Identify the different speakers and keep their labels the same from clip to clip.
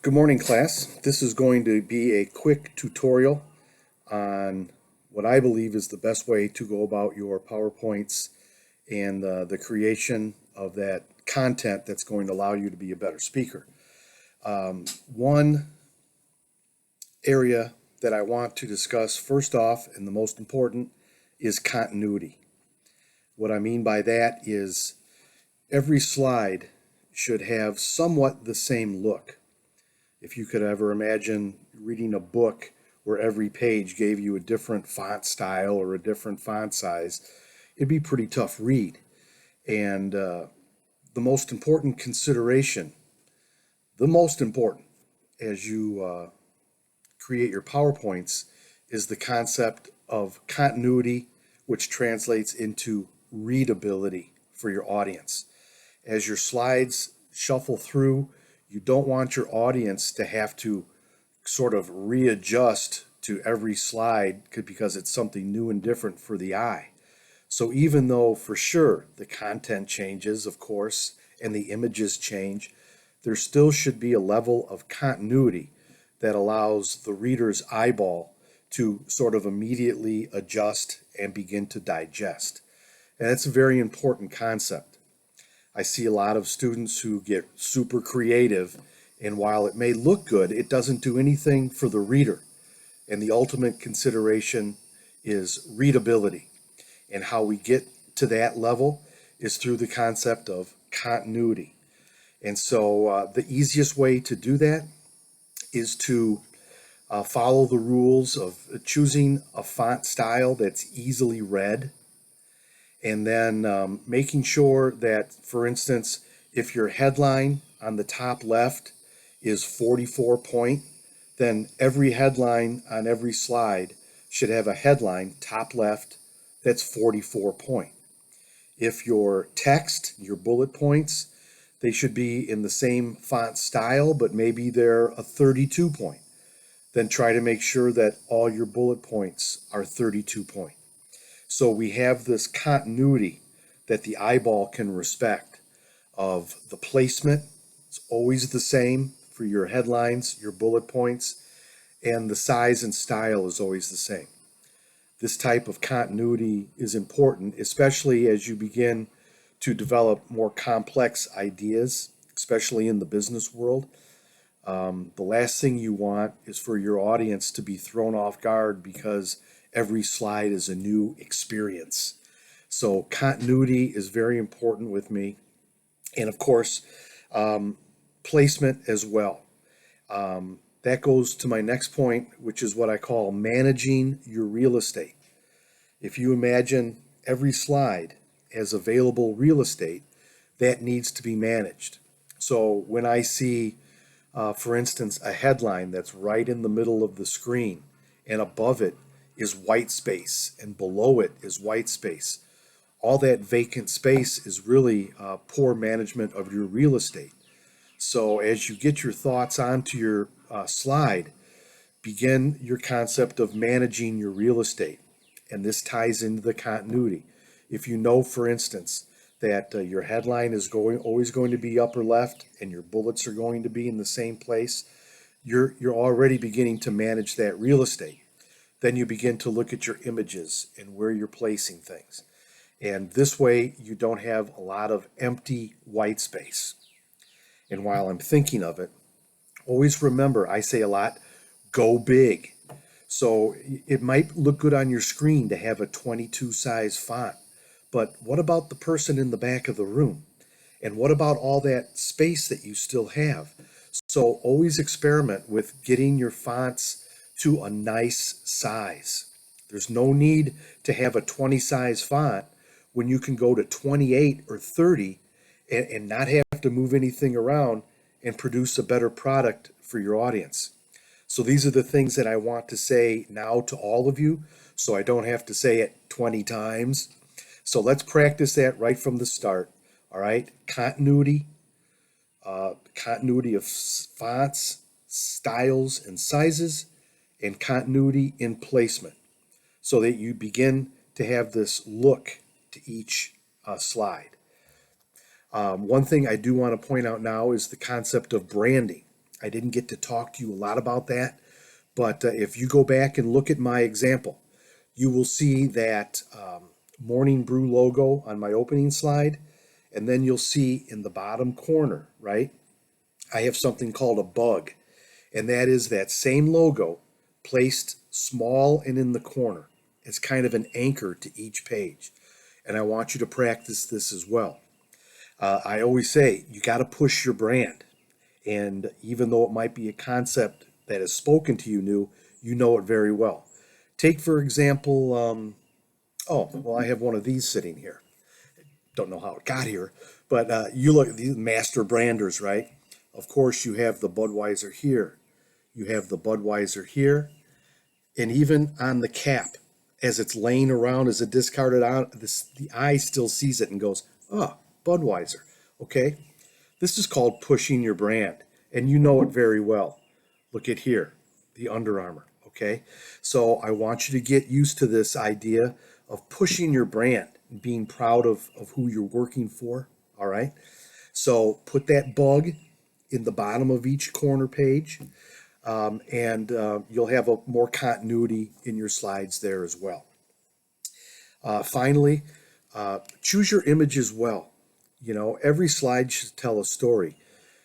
Speaker 1: Good morning, class. This is going to be a quick tutorial on what I believe is the best way to go about your PowerPoints and the creation of that content that's going to allow you to be a better speaker. One area that I want to discuss first off, and the most important, is continuity. What I mean by that is every slide should have somewhat the same look. If you could ever imagine reading a book where every page gave you a different font style or a different font size, it'd be a pretty tough read. And the most important consideration, as you create your PowerPoints, is the concept of continuity, which translates into readability for your audience. As your slides shuffle through, you don't want your audience to have to sort of readjust to every slide because it's something new and different for the eye. So even though for sure the content changes, of course, and the images change, there still should be a level of continuity that allows the reader's eyeball to sort of immediately adjust and begin to digest. And that's a very important concept. I see a lot of students who get super creative, and while it may look good, it doesn't do anything for the reader. And the ultimate consideration is readability. And how we get to that level is through the concept of continuity. And so the easiest way to do that is to follow the rules of choosing a font style that's easily read, and then making sure that, for instance, if your headline on the top left is 44 point, then every headline on every slide should have a headline top left that's 44 point. If your text, your bullet points, they should be in the same font style, but maybe they're a 32 point. Then try to make sure that all your bullet points are 32 point. So we have this continuity that the eyeball can respect of the placement. It's always the same for your headlines, your bullet points, and the size and style is always the same. This type of continuity is important, especially as you begin to develop more complex ideas, especially in the business world. The last thing you want is for your audience to be thrown off guard because every slide is a new experience. So continuity is very important with me. And of course, placement as well. That goes to my next point, which is what I call managing your real estate. If you imagine every slide as available real estate, that needs to be managed. So when I see, for instance, a headline that's right in the middle of the screen and above it is white space and below it is white space, all that vacant space is really poor management of your real estate. So as you get your thoughts onto your slide, begin your concept of managing your real estate. And this ties into the continuity. If you know, for instance, that your headline is always going to be upper left and your bullets are going to be in the same place, you're already beginning to manage that real estate. Then you begin to look at your images and where you're placing things. And this way you don't have a lot of empty white space. And while I'm thinking of it, always remember, I say a lot, go big. So it might look good on your screen to have a 22 size font, but what about the person in the back of the room? And what about all that space that you still have? So always experiment with getting your fonts to a nice size. There's no need to have a 20 size font when you can go to 28 or 30 and not have to move anything around and produce a better product for your audience. So these are the things that I want to say now to all of you, so I don't have to say it 20 times. So let's practice that right from the start. All right, continuity of fonts, styles, and sizes, and continuity in placement, so that you begin to have this look to each slide. One thing I do want to point out now is the concept of branding. I didn't get to talk to you a lot about that, but if you go back and look at my example, you will see that Morning Brew logo on my opening slide, and then you'll see in the bottom corner, right, I have something called a bug, and that is that same logo placed small and in the corner. It's kind of an anchor to each page, and I want you to practice this as well. I always say you got to push your brand, and even though it might be a concept that is spoken to you new, you know it very well. Take, for example, I have one of these sitting here. Don't know how it got here, but you look at these master branders, right? Of course, you have the Budweiser here, you have the Budweiser here, and even on the cap, as it's laying around as a discarded on, the eye still sees it and goes, oh, Budweiser. Okay, this is called pushing your brand, and you know it very well. Look at here, the Under Armour. Okay, so I want you to get used to this idea of pushing your brand and being proud of who you're working for. All right, so put that bug in the bottom of each corner page, and you'll have a more continuity in your slides there as well. Finally, choose your images well. You know, every slide should tell a story.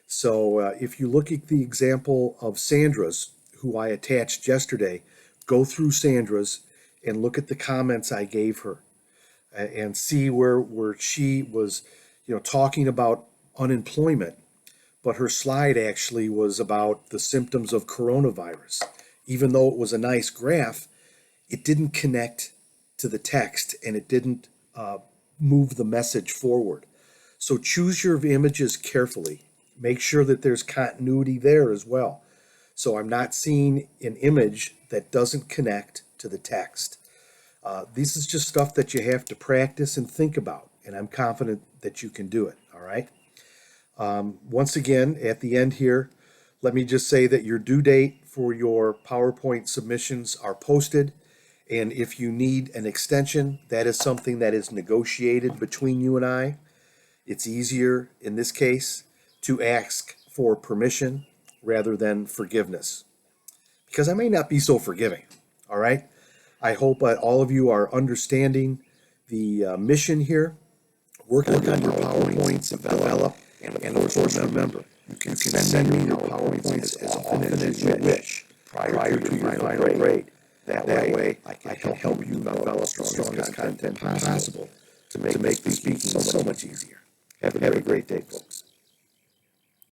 Speaker 1: So if you look at the example of Sandra's, who I attached yesterday, go through Sandra's and look at the comments I gave her and see where she was, talking about unemployment, but her slide actually was about the symptoms of coronavirus. Even though it was a nice graph, it didn't connect to the text and it didn't move the message forward. So choose your images carefully. Make sure that there's continuity there as well. So I'm not seeing an image that doesn't connect to the text. This is just stuff that you have to practice and think about, and I'm confident that you can do it, all right? Once again, at the end here, let me just say that your due date for your PowerPoint submissions are posted, and if you need an extension, that is something that is negotiated between you and I. It's easier in this case to ask for permission rather than forgiveness, because I may not be so forgiving, all right? I hope all of you are understanding the mission here. Working on your PowerPoints, develop, and of course remember, you can send me your PowerPoints as often as you wish prior to your final grade. That way, I can help you develop the strongest content possible to make the speaking so much easier. Have a great day, folks.